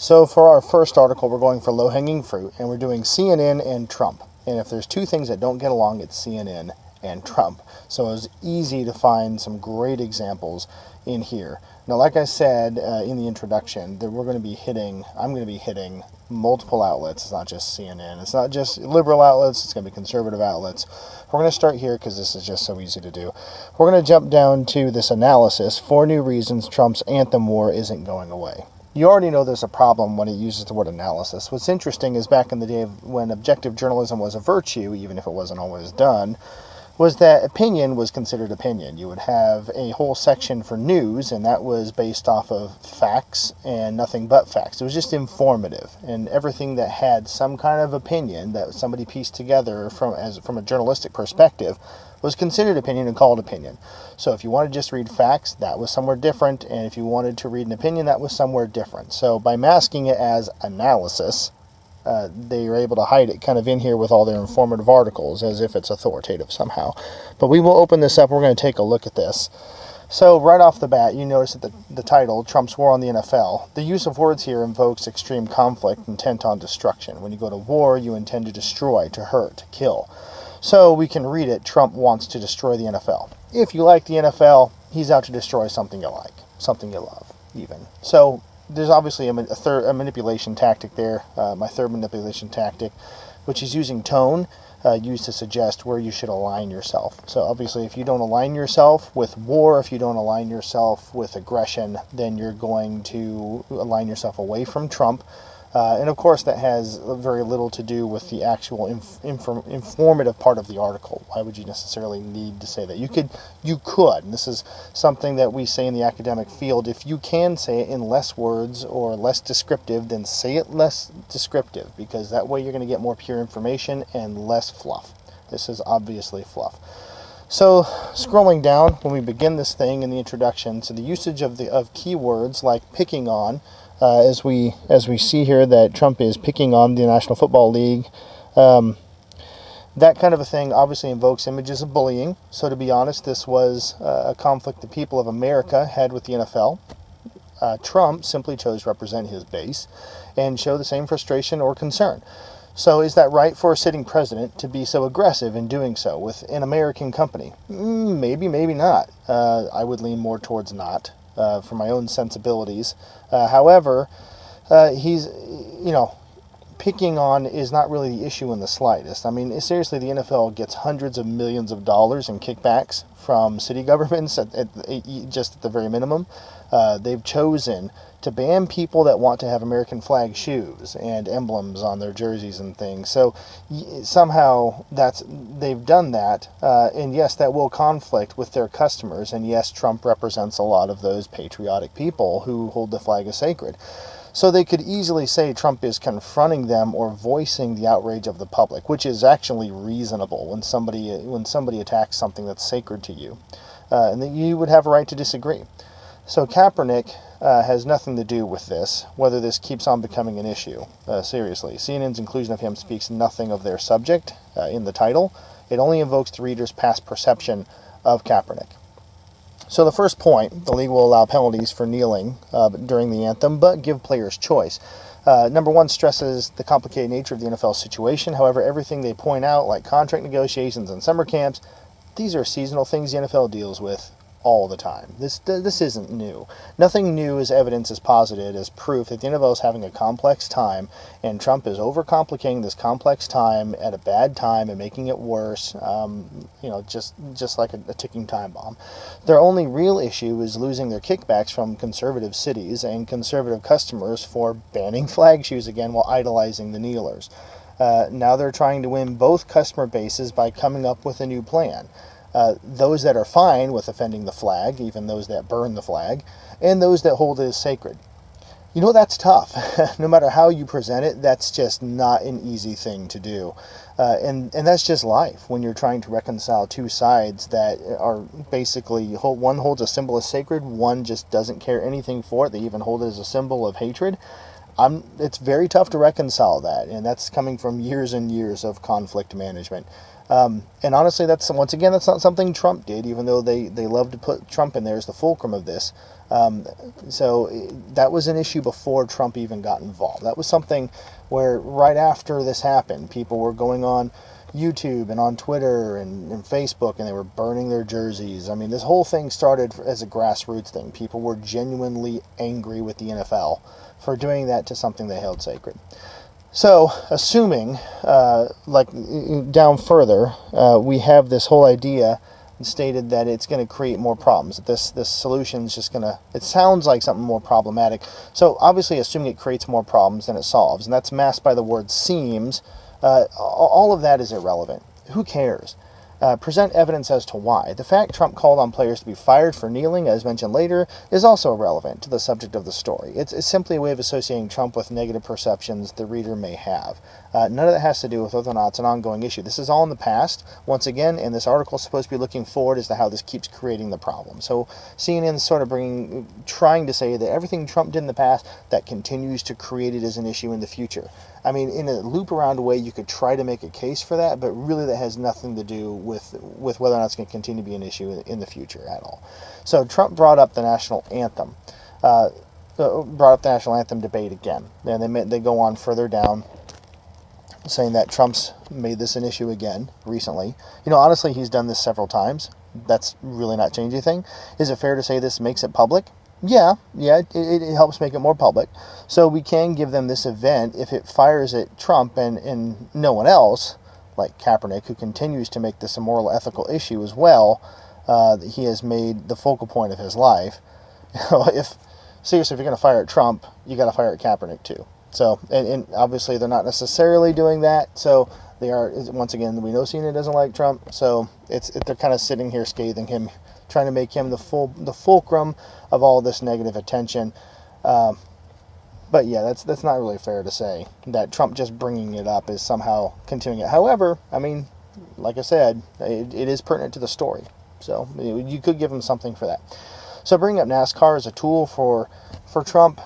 So for our first article, we're going for low-hanging fruit, and we're doing CNN and Trump. And if there's two things that don't get along, it's CNN and Trump. So it was easy to find some great examples in here. Now, like I said in the introduction, that I'm going to be hitting multiple outlets. It's not just CNN. It's not just liberal outlets. It's going to be conservative outlets. We're going to start here because this is just so easy to do. We're going to jump down to this analysis, 4 new reasons Trump's anthem war isn't going away. You already know there's a problem when it uses the word analysis. What's interesting is back in the day when objective journalism was a virtue, even if it wasn't always done, was that opinion was considered opinion. You would have a whole section for news, and that was based off of facts and nothing but facts. It was just informative, and everything that had some kind of opinion that somebody pieced together from a journalistic perspective was considered opinion and called opinion. So if you wanted to just read facts, that was somewhere different, and if you wanted to read an opinion, that was somewhere different. So by masking it as analysis, they are able to hide it kind of in here with all their informative articles as if it's authoritative somehow. But we will open this up. We're going to take a look at this. So right off the bat, you notice that the title, Trump's War on the NFL, the use of words here invokes extreme conflict intent on destruction. When you go to war, you intend to destroy, to hurt, to kill. So we can read it, Trump wants to destroy the NFL. If you like the NFL, he's out to destroy something you like, something you love, even. So there's obviously a manipulation tactic there, my third manipulation tactic, which is using tone used to suggest where you should align yourself. So obviously if you don't align yourself with war, if you don't align yourself with aggression, then you're going to align yourself away from Trump. And of course that has very little to do with the actual informative part of the article. Why would you necessarily need to say that? You could, and this is something that we say in the academic field, if you can say it in less words or less descriptive, then say it less descriptive, because that way you're going to get more pure information and less fluff. This is obviously fluff. So scrolling down, when we begin this thing in the introduction, so the usage of keywords like picking on, as we see here that Trump is picking on the National Football League, that kind of a thing obviously invokes images of bullying. So to be honest, this was a conflict the people of America had with the NFL. Trump simply chose to represent his base and show the same frustration or concern. So is that right for a sitting president to be so aggressive in doing so with an American company? Maybe, maybe not. I would lean more towards not. For my own sensibilities. However, he's, picking on is not really the issue in the slightest. I mean, seriously, the NFL gets hundreds of millions of dollars in kickbacks from city governments just at the very minimum. They've chosen to ban people that want to have American flag shoes and emblems on their jerseys and things. So somehow they've done that, and yes, that will conflict with their customers, and yes, Trump represents a lot of those patriotic people who hold the flag as sacred. So they could easily say Trump is confronting them or voicing the outrage of the public, which is actually reasonable when somebody attacks something that's sacred to you, and that you would have a right to disagree. So Kaepernick has nothing to do with this, whether this keeps on becoming an issue. Seriously, CNN's inclusion of him speaks nothing of their subject in the title. It only invokes the reader's past perception of Kaepernick. So the first point, the league will allow penalties for kneeling during the anthem, but give players choice. Number one stresses the complicated nature of the NFL situation. However, everything they point out, like contract negotiations and summer camps, these are seasonal things the NFL deals with all the time. This isn't new. Nothing new is evidence is posited as proof that the NFL is having a complex time, and Trump is overcomplicating this complex time at a bad time and making it worse, just like a ticking time bomb. Their only real issue is losing their kickbacks from conservative cities and conservative customers for banning flag shoes again while idolizing the kneelers. Now they're trying to win both customer bases by coming up with a new plan. Those that are fine with offending the flag, even those that burn the flag, and those that hold it as sacred. That's tough. No matter how you present it, that's just not an easy thing to do. And that's just life when you're trying to reconcile two sides that are basically, one holds a symbol as sacred, one just doesn't care anything for it. They even hold it as a symbol of hatred. It's very tough to reconcile that, and that's coming from years and years of conflict management. And honestly, once again, that's not something Trump did, even though they love to put Trump in there as the fulcrum of this. So that was an issue before Trump even got involved. That was something where right after this happened, people were going on YouTube and on Twitter and Facebook, and they were burning their jerseys. I mean, this whole thing started as a grassroots thing. People were genuinely angry with the NFL for doing that to something they held sacred. So, assuming, down further, we have this whole idea stated that it's going to create more problems. This solution is just going to, it sounds like something more problematic. So, obviously, assuming it creates more problems than it solves, and that's masked by the word seems, all of that is irrelevant. Who cares? Present evidence as to why. The fact Trump called on players to be fired for kneeling, as mentioned later, is also irrelevant to the subject of the story. It's simply a way of associating Trump with negative perceptions the reader may have. None of that has to do with whether or not it's an ongoing issue. This is all in the past, once again, and this article is supposed to be looking forward as to how this keeps creating the problem. So CNN's sort of trying to say that everything Trump did in the past, that continues to create it as an issue in the future. I mean, in a loop around way, you could try to make a case for that, but really that has nothing to do with whether or not it's going to continue to be an issue in the future at all. So Trump brought up the national anthem, debate again, and they go on further down, saying that Trump's made this an issue again recently. Honestly, he's done this several times. That's really not changing anything. Is it fair to say this makes it public? Yeah, it helps make it more public. So we can give them this event if it fires at Trump and no one else, like Kaepernick, who continues to make this a moral, ethical issue as well, that he has made the focal point of his life. If you're going to fire at Trump, you got to fire at Kaepernick too. So, and obviously they're not necessarily doing that. So they are, once again, we know CNN doesn't like Trump. So they're kind of sitting here scathing him, trying to make him the fulcrum of all this negative attention. But yeah, that's not really fair to say that Trump just bringing it up is somehow continuing it. However, I mean, like I said, it is pertinent to the story. So you could give him something for that. So bringing up NASCAR as a tool for Trump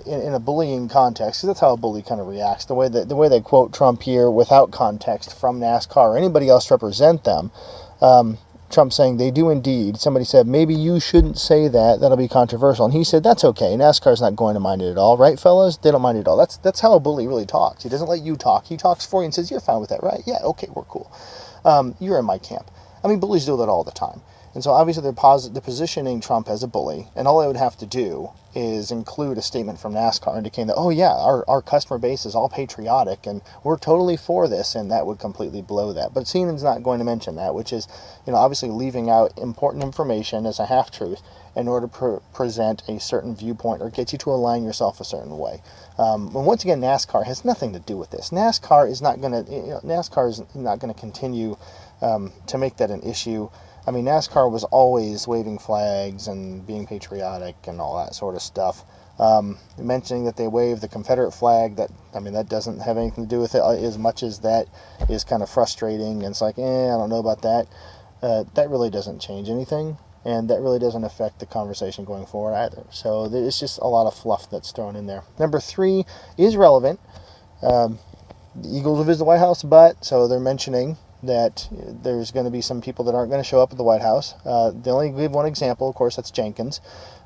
in a bullying context, because that's how a bully kind of reacts. The way they quote Trump here without context from NASCAR or anybody else represent them. Trump saying, they do indeed. Somebody said, maybe you shouldn't say that. That'll be controversial. And he said, that's okay. NASCAR's not going to mind it at all. Right, fellas? They don't mind it at all. That's how a bully really talks. He doesn't let you talk. He talks for you and says, you're fine with that, right? Yeah, okay, we're cool. You're in my camp. I mean, bullies do that all the time. And so obviously they're positioning Trump as a bully, and all they would have to do is include a statement from NASCAR indicating that, oh yeah, our customer base is all patriotic and we're totally for this, and that would completely blow that. But CNN's not going to mention that, which is, obviously leaving out important information as a half-truth in order to present a certain viewpoint or get you to align yourself a certain way. And once again, NASCAR has nothing to do with this. NASCAR is not going to continue to make that an issue. I mean, NASCAR was always waving flags and being patriotic and all that sort of stuff. Mentioning that they wave the Confederate flag, that doesn't have anything to do with it as much as that is kind of frustrating. And it's like, I don't know about that. That really doesn't change anything, and that really doesn't affect the conversation going forward either. So it's just a lot of fluff that's thrown in there. Number 3 is relevant. The Eagles will visit the White House, so they're mentioning that there's going to be some people that aren't going to show up at the White House. They only give one example, of course, that's Jenkins.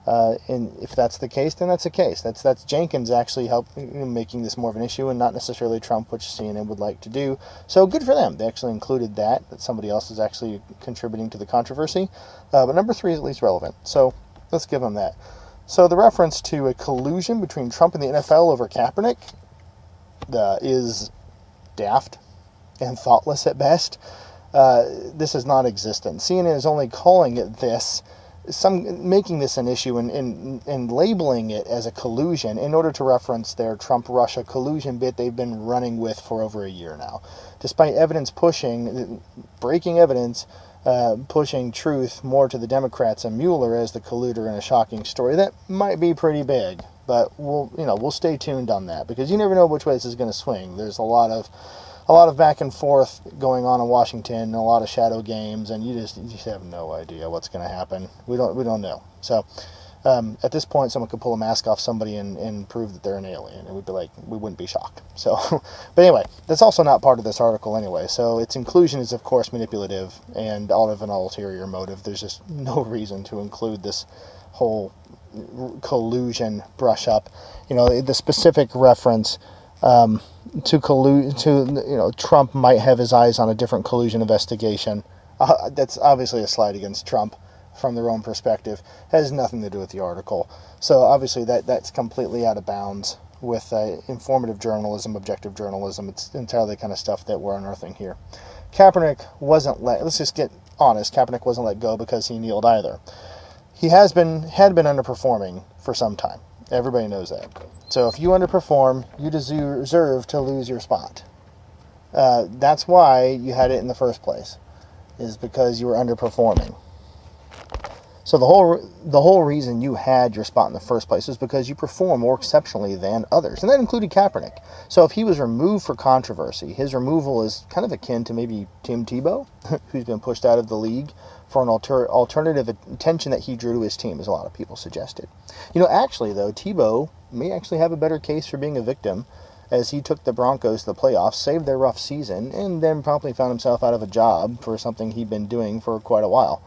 And if that's the case, then that's the case. That's Jenkins actually making this more of an issue and not necessarily Trump, which CNN would like to do. So good for them. They actually included that somebody else is actually contributing to the controversy. But number 3 is at least relevant. So let's give them that. So the reference to a collusion between Trump and the NFL over Kaepernick is daft and thoughtless at best. This is non-existent. CNN is only calling it this, making this an issue and labeling it as a collusion in order to reference their Trump-Russia collusion bit they've been running with for over a year now. Despite evidence breaking evidence, pushing truth more to the Democrats and Mueller as the colluder in a shocking story that might be pretty big. But we'll stay tuned on that, because you never know which way this is going to swing. There's a lot of back and forth going on in Washington, and a lot of shadow games, and you just have no idea what's going to happen. We don't know. So At this point, someone could pull a mask off somebody and prove that they're an alien, and we'd be like, we wouldn't be shocked. So, but anyway, that's also not part of this article anyway. So its inclusion is, of course, manipulative and out of an ulterior motive. There's just no reason to include this whole collusion brush up. The specific reference to Trump might have his eyes on a different collusion investigation. That's obviously a slight against Trump from their own perspective. It has nothing to do with the article. So obviously that's completely out of bounds with informative journalism, objective journalism. It's entirely the kind of stuff that we're unearthing here. Kaepernick let's just get honest, Kaepernick wasn't let go because he kneeled either. He had been underperforming for some time. Everybody knows that. So if you underperform, you deserve to lose your spot. That's why you had it in the first place, is because you were underperforming. So the whole reason you had your spot in the first place is because you perform more exceptionally than others, and that included Kaepernick. So if he was removed for controversy, his removal is kind of akin to maybe Tim Tebow, who's been pushed out of the league for an alternative attention that he drew to his team, as a lot of people suggested. Actually though, Tebow may actually have a better case for being a victim, as he took the Broncos to the playoffs, saved their rough season, and then promptly found himself out of a job for something he'd been doing for quite a while.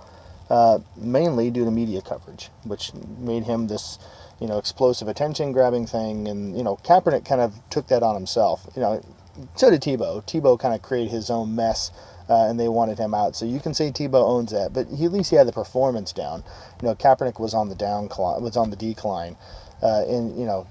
Mainly due to media coverage, which made him this, explosive attention-grabbing thing. And, Kaepernick kind of took that on himself. So did Tebow. Tebow kind of created his own mess, and they wanted him out. So you can say Tebow owns that, but at least he had the performance down. Kaepernick was on the decline, and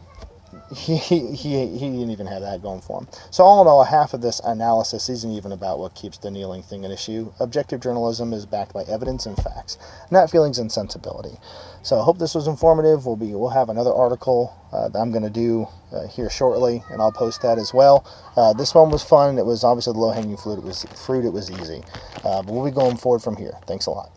he didn't even have that going for him. So all in all, half of this analysis isn't even about what keeps the kneeling thing an issue. Objective journalism is backed by evidence and facts, not feelings and sensibility. So I hope this was informative. We'll have another article that I'm going to do here shortly, and I'll post that as well. This one was fun. It was obviously the low-hanging fruit. It was easy. But we'll be going forward from here. Thanks a lot.